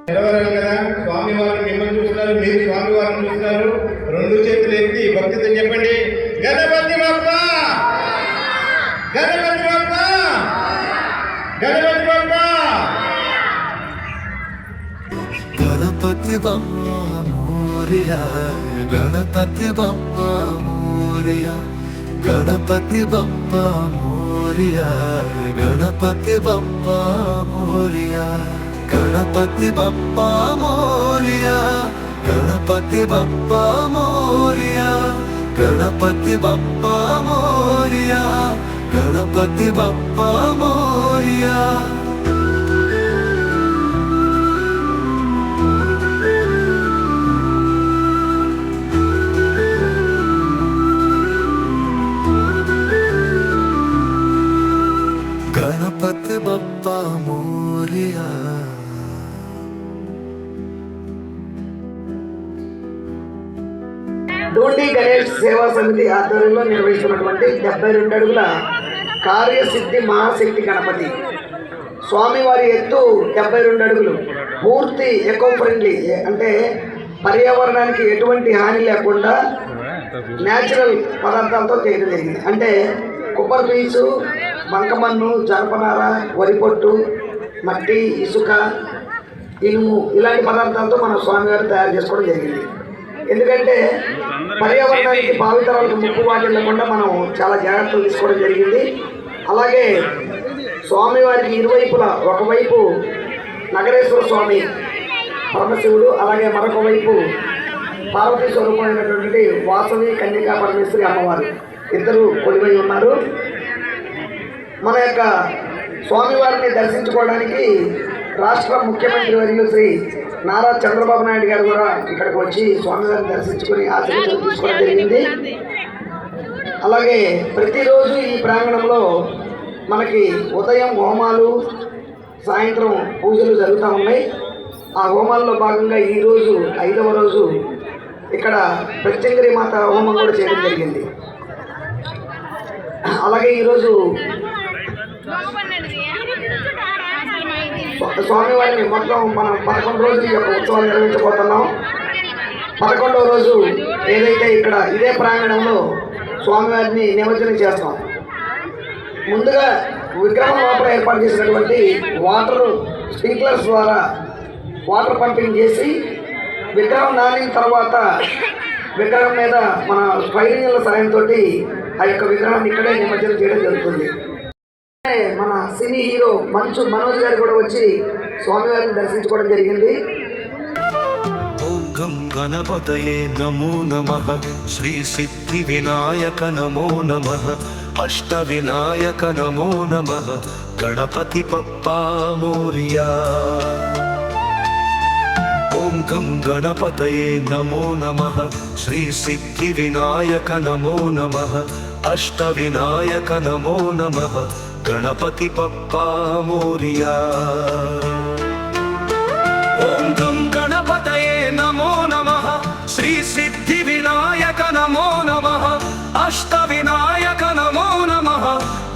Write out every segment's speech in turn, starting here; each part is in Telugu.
నిలవరాలి కదా. స్వామి వారు మిమ్మల్ని చూస్తున్నారు, మీరు స్వామి వారిని చూస్తున్నారు. రెండు చేతులు ఎత్తి భక్తితో చెప్పండి, గణపతి బప్ప, గణపతి బప్ప, గణపతి బప్ప. గణపతి బప్ప మోరియా, గణపతి బప్ప మోరియా, గణపతి బప్ప మోరియా, గణపతి బప్ప మోరియా, గణపతి బప్ప మోరియా, గణపతి బప్ప మోరియా, గణపతి బప్ప మోరియా, గణపతి బప్ప మోరియా. గణపతి బప్ప మోరియా. డోండి గణేష్ సేవా సమితి ఆధ్వర్యంలో నిర్వహిస్తున్నటువంటి 72 అడుగుల కార్యసిద్ధి మహాశక్తి గణపతి స్వామివారి ఎత్తు 72 అడుగులు. పూర్తి ఎకో ఫ్రెండ్లీ, అంటే పర్యావరణానికి ఎటువంటి హాని లేకుండా న్యాచురల్ పదార్థాలతో చేయడం జరిగింది. అంటే కొబ్బరి పీచు, బంకమన్ను, జనపనార, వరి పొట్టు, మట్టి, ఇసుక, ఇనుము ఇలాంటి పదార్థాలతో మన స్వామివారు తయారు చేసుకోవడం జరిగింది. ఎందుకంటే పర్యావరణానికి భావితరాలకు ముప్పు వాటిల్లకుండా మనం చాలా జాగ్రత్తలు తీసుకోవడం జరిగింది. అలాగే స్వామివారికి ఇరువైపులా, ఒకవైపు నగరేశ్వర స్వామి పరమశివుడు, అలాగే మరొక వైపు పార్వతీ స్వరూపమైనటువంటి వాసవి కన్యకా పరమేశ్వరి అమ్మవారు ఇద్దరు కొలువై ఉన్నారు. మన యొక్క స్వామివారిని దర్శించుకోవడానికి రాష్ట్ర ముఖ్యమంత్రి వర్యులు శ్రీ నారా చంద్రబాబు నాయుడు గారు కూడా ఇక్కడికి వచ్చి స్వామివారిని దర్శించుకుని ఆశీర్వాదం తీసుకోవడం జరిగింది. అలాగే ప్రతిరోజు ఈ ప్రాంగణంలో మనకి ఉదయం హోమాలు, సాయంత్రం పూజలు జరుగుతూ ఉన్నాయి. ఆ హోమాల్లో భాగంగా ఈరోజు 5వ రోజు ఇక్కడ ప్రత్యంగిరి మాత హోమం కూడా చేయడం జరిగింది. అలాగే ఈరోజు స్వామివారిని మొత్తం మనం 11 రోజులు ఈ యొక్క ఉత్సవాలు నిర్వహించబోతున్నాం. 11వ రోజు ఏదైతే ఇక్కడ ఇదే ప్రాంగణంలో స్వామివారిని నిమజ్జనం చేస్తాం. ముందుగా విగ్రహం లోపల ఏర్పాటు చేసినటువంటి వాటర్ స్ప్రింక్లర్స్ ద్వారా వాటర్ పంపింగ్ చేసి విగ్రహం నానిన తర్వాత విగ్రహం మీద మన ఫైరింగ్ల సాయంతో ఆ యొక్క విగ్రహాన్ని ఇక్కడే నిమజ్జనం చేయడం జరుగుతుంది. మన సినీ హీరో మంచు మనోజ్ గారు కూడా వచ్చి స్వామివారిని దర్శించుకోవడం జరిగింది. ఓం గం గణపతయే నమో నమః, శ్రీ సిద్ధి వినాయక నమో నమః, అష్ట వినాయక నమో నమః, గణపతి బప్పా మోరియా. ఓం గం గణపతయే నమో నమః, శ్రీ సిద్ధి వినాయక నమో నమః, అష్ట వినాయక నమో నమః, గణపతి బప్పా మోరియా. ఓం గం గణపతయే నమో నమః, శ్రీ సిద్ధి వినాయక నమో నమః, అష్ట వినాయక నమో నమః,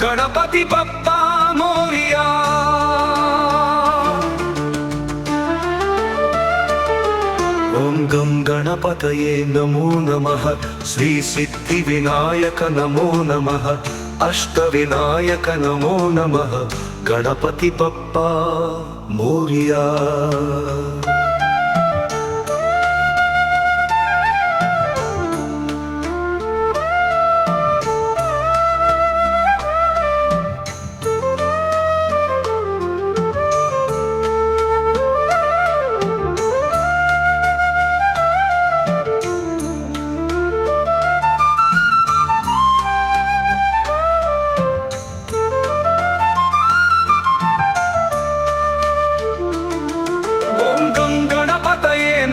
గణపతి బప్పా మోరియా. ఓం గం గణపతయే నమో నమః, శ్రీ సిద్ధి వినాయక నమో నమః, అష్ట వినాయక నమో నమః, గణపతి బప్పా మోరియా.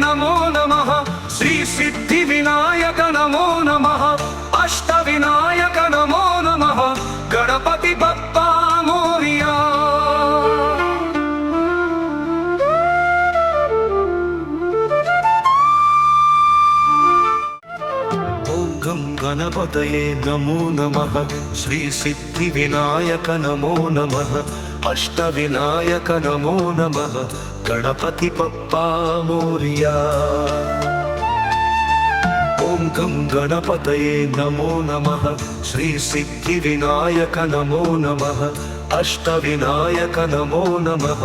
నమో నమః, శ్రీ సిద్ధి వినాయక నమో నమః, అష్ట వినాయక నమో నమః, గణపతి బప్పా మోరియా. ఓం గం గణపతయే నమో నమః, శ్రీ సిద్ధి వినాయక నమో నమః, అష్టవినాయక నమో నమః గణపతి బప్పా మోరియా. ఓం గం గణపతయే నమో నమః శ్రీ సిద్ధి వినాయక నమో నమః అష్టవినాయక నమో నమః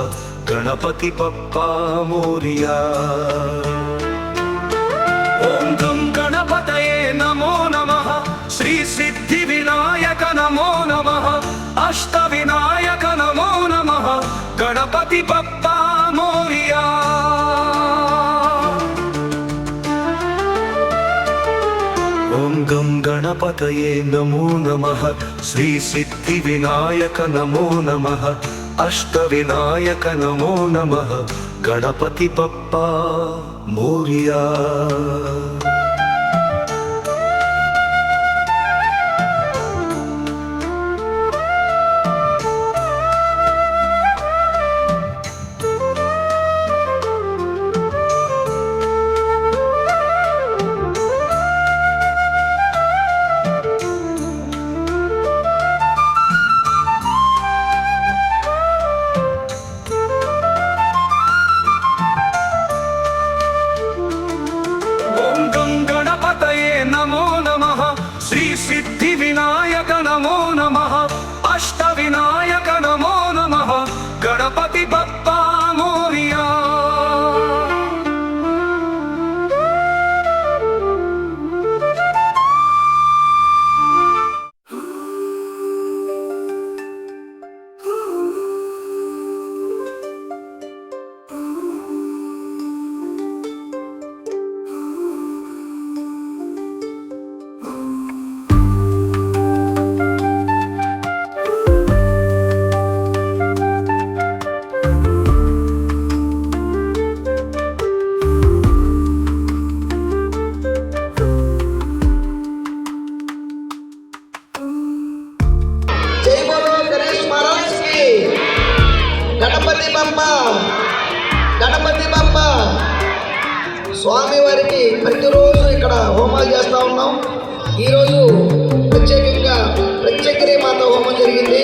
గణపతి బప్పా మోరియా. ఓం గం గణపతయే నమో నమః శ్రీ సిద్ధి వినాయక నమో నమః అష్టవినాయక నమో నమః గణపతి బప్పా మోరియా. ఓం గం గణపతయే నమో నమః శ్రీ సిద్ధి వినాయక నమో నమః అష్టవినాయక నమో నమః గణపతి బప్పా మోరియా. నమో నమః శ్రీ సిద్ధి వినాయక నమో నమః అష్ట వినాయక నమో నమః గణపతి బప్పా మోరియా. గణపతి బప్పా గణపతి బప్పా. స్వామి వారికి ప్రతిరోజు ఇక్కడ హోమాలు చేస్తూ ఉన్నాం. ఈరోజు ప్రత్యేకంగా ప్రత్యేకరీ మాత హోమం జరిగింది.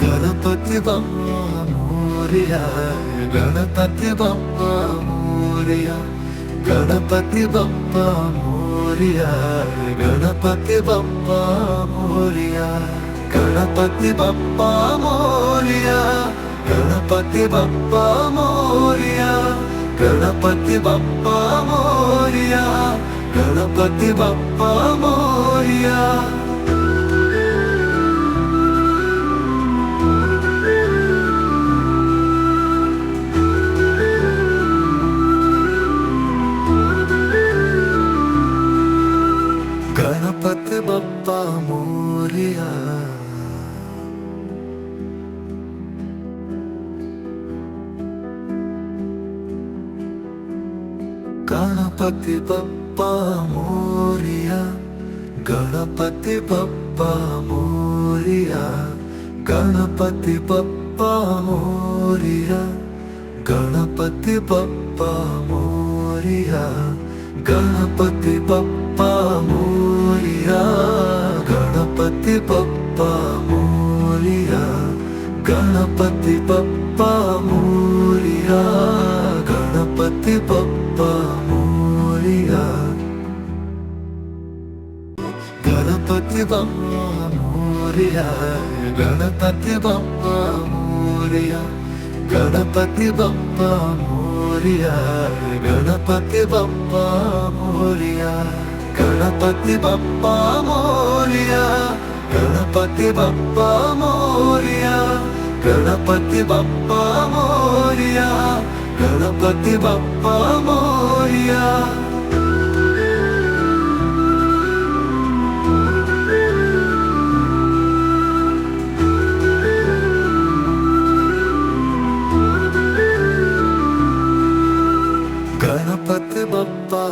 గణపతి బప్పా మోరియా గణపతి బప్పా మోరియా గణపతి బప్పా మోరియా గణపతి బప్పా మోరియా గణపతి బప్పా మోరియా గణపతి బప్పా మోరియా గణపతి బప్పా మోరియా గణపతి బప్పా మోరియా. గణపతి బప్పా మోరియా. గణపతి బప్పా మోరియా గణపతి బప్పా మోరియా గణపతి బప్పా మోరియా గణపతి బప్పా మోరియా గణపతి బప్పా మోరియా గణపతి బప్పా మోరియా గణపతి బప్పా మోరియా గణపతి బప్పా మోరియా గణపతి బప్పా मोरया गणपति बप्पा मोरया गणपति बप्पा मोरया गणपति बप्पा मोरया गणपति बप्पा मोरया गणपति बप्पा मोरया गणपति बप्पा मोरया गणपति बप्पा मोरया गणपति बप्पा